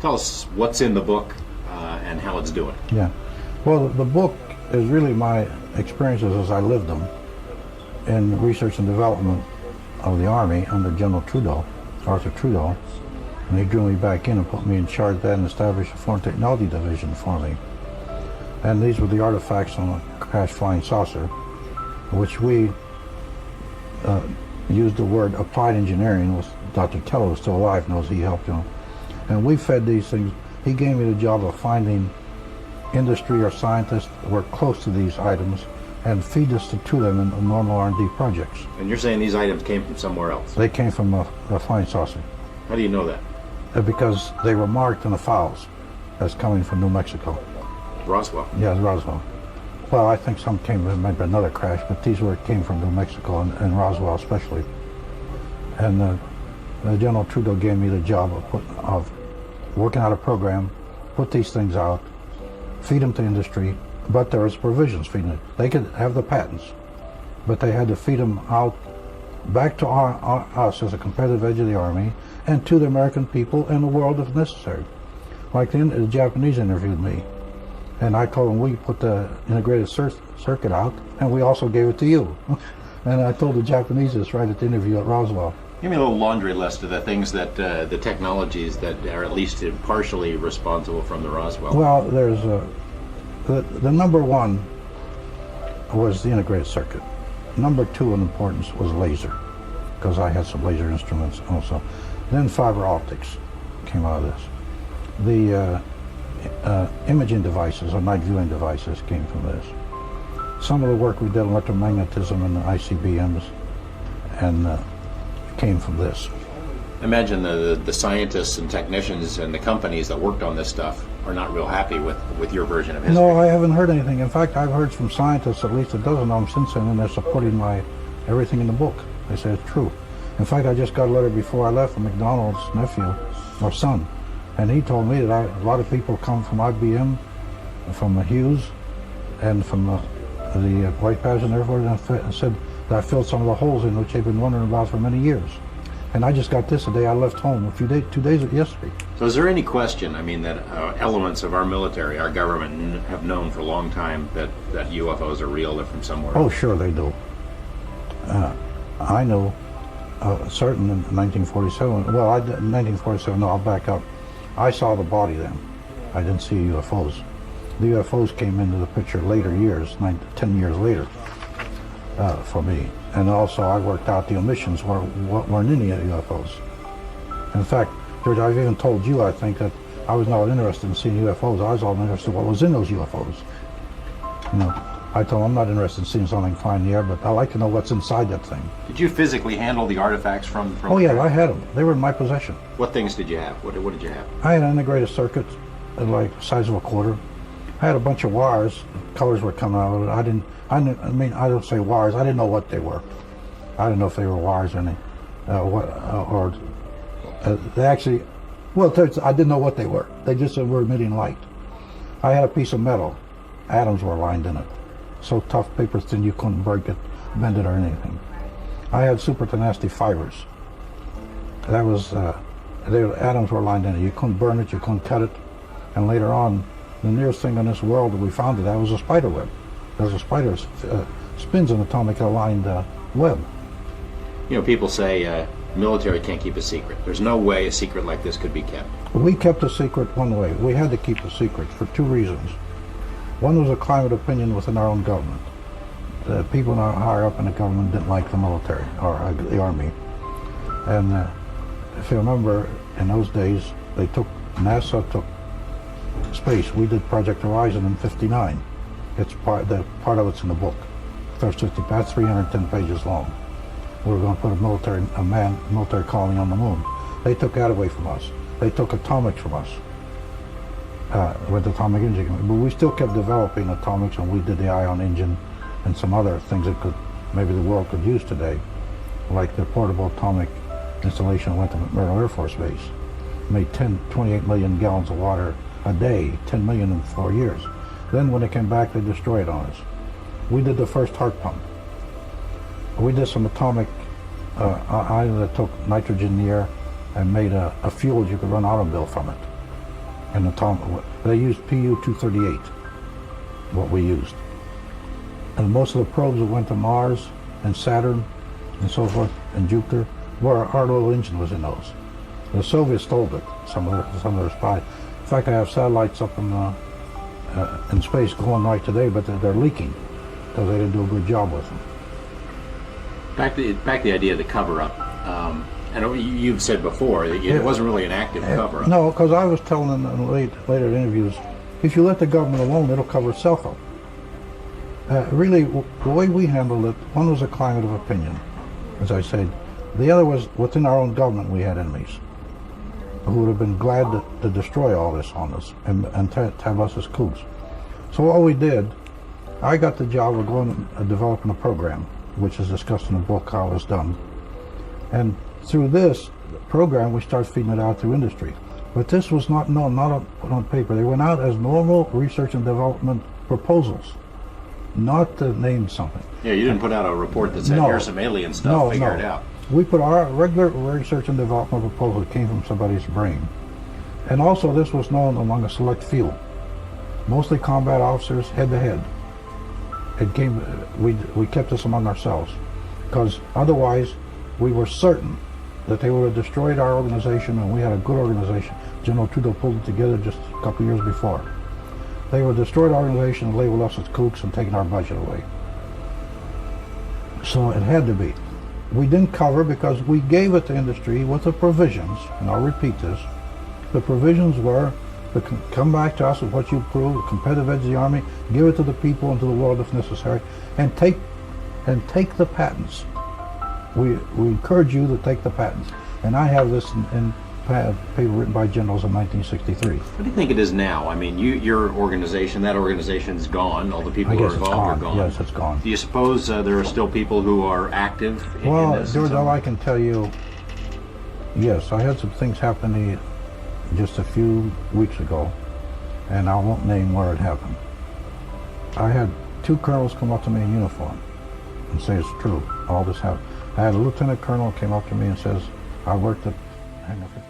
Tell us what's in the book and how it's doing. Yeah. Well, the book is really my experiences as I lived them in research and development of the Army under General Trudeau, Arthur Trudeau. And he drew me back in and put me in charge of that and established a Foreign Technology Division for me. And these were the artifacts on a crashed flying saucer, which we used the word applied engineering. Was Dr. Teller was still alive, knows he helped him. And we fed these things. He gave me the job of finding industry or scientists that were close to these items and feed us to them in normal R&D projects. And you're saying these items came from somewhere else? They came from a flying saucer. How do you know that? Because they were marked in the files as coming from New Mexico. Roswell? Yeah, Roswell. Well, I think some came from maybe another crash, but these came from New Mexico and Roswell especially. And General Trudeau gave me the job of working out a program, put these things out, feed them to industry, but there was provisions feeding it. They could have the patents, but they had to feed them out back to us as a competitive edge of the Army and to the American people and the world if necessary. Like the Japanese interviewed me, and I told them we put the integrated circuit out, and we also gave it to you. And I told the Japanese this right at the interview at Roswell. Give me a little laundry list of the things that, the technologies that are at least partially responsible from the Roswell. Well, there's the number one was the integrated circuit. Number two in importance was laser, because I had some laser instruments also. Then fiber optics came out of this. The imaging devices or night viewing devices came from this. Some of the work we did on electromagnetism and the ICBMs and came from this. Imagine the scientists and technicians and the companies that worked on this stuff are not real happy with your version of history. No, I haven't heard anything. In fact, I've heard from scientists, at least a dozen of them since then, and they're supporting everything in the book. They say it's true. In fact, I just got a letter before I left from McDonald's nephew, or son, and he told me that a lot of people come from IBM, from Hughes, and from the White Patterson Air Force, and said that I filled some of the holes in which they've been wondering about for many years. And I just got this the day I left home, 2 days yesterday. So is there any question, I mean, that elements of our military, our government, have known for a long time that UFOs are real, they're from somewhere else? Oh, sure they do. I know certain in 1947, well, in 1947, no, I'll back up. I saw the body then. I didn't see UFOs. The UFOs came into the picture later years, 10 years later, for me. And also I worked out the omissions weren't any UFOs. In fact, George, I've even told you, I think, that I was not interested in seeing UFOs. I was all interested in what was in those UFOs. You know, I told them I'm not interested in seeing something fly in the air, but I like to know what's inside that thing. Did you physically handle the artifacts from Oh yeah, I had them. They were in my possession. What things did you have? What did you have? I had an integrated circuit, like the size of a quarter. I had a bunch of wires. Colors were coming out of it. I don't say wires. I didn't know what they were. I didn't know if they were wires or anything. They actually, well, I didn't know what they were. They just were emitting light. I had a piece of metal. Atoms were lined in it. So tough, paper thin, you couldn't break it, bend it, or anything. I had super tenacity fibers. That was, atoms were lined in it. You couldn't burn it, you couldn't cut it. And later on, the nearest thing in this world that we found to that was a spider web. There's a spider spins an atomic aligned web. You know, people say military can't keep a secret. There's no way a secret like this could be kept. We kept a secret one way. We had to keep a secret for two reasons. One was a climate opinion within our own government. The people higher up in the government didn't like the military or the Army. And if you remember, in those days, NASA took space. We did Project Horizon in '59. It's part of it's in the book. First 50, that's 310 pages long. We were going to put a military colony on the moon. They took that away from us. They took atomics from us with atomic engine. But we still kept developing atomics, and we did the ion engine and some other things that maybe the world could use today, like the portable atomic installation went to Merrill Air Force Base. Made 28 million gallons of water a day, 10 million in 4 years. Then when they came back, they destroyed it on us. We did the first heart pump. We did some atomic ion that took nitrogen in the air and made a fuel you could run automobile from it. And they used PU-238, what we used. And most of the probes that went to Mars and Saturn and so forth and Jupiter, where our little engine was in those. The Soviets stole it, some of their spies. In fact, I have satellites up in space going right today, but they're leaking because they didn't do a good job with them. Back to the idea of the cover-up. I know you've said before that it wasn't really an active cover-up. No, because I was telling in later interviews, if you let the government alone, it'll cover itself up. Really, the way we handled it, one was a climate of opinion, as I said. The other was within our own government we had enemies who would have been glad to destroy all this on us and to have us as kooks. So what we did, I got the job of going and developing a program, which is discussed in the book how it was done. And through this program, we started feeding it out through industry. But this was not known, not put on paper. They went out as normal research and development proposals, not to name something. Yeah, you didn't put out a report that said, here's some alien stuff, figure it out. We put our regular research and development proposal that came from somebody's brain. And also this was known among a select few, mostly combat officers, head to head. We kept this among ourselves, because otherwise we were certain that they would have destroyed our organization, and we had a good organization. General Trudeau pulled it together just a couple years before. They would have destroyed our organization and labeled us as kooks and taken our budget away. So it had to be. We didn't cover because we gave it to industry with the provisions, and I'll repeat this, the provisions were to come back to us with what you proved, the competitive edge of the Army, give it to the people and to the world if necessary, and take the patents. We encourage you to take the patents. And I have this in paper written by generals in 1963. What do you think it is now? I mean, your organization, that organization's gone. All the people who are involved are gone. Yes, it's gone. Do you suppose there are still people who are active in this? George, all I can tell you, yes, I had some things happen to me just a few weeks ago, and I won't name where it happened. I had two colonels come up to me in uniform and say it's true, all this happened. I had a lieutenant colonel came up to me and says, I worked at Hangar 15.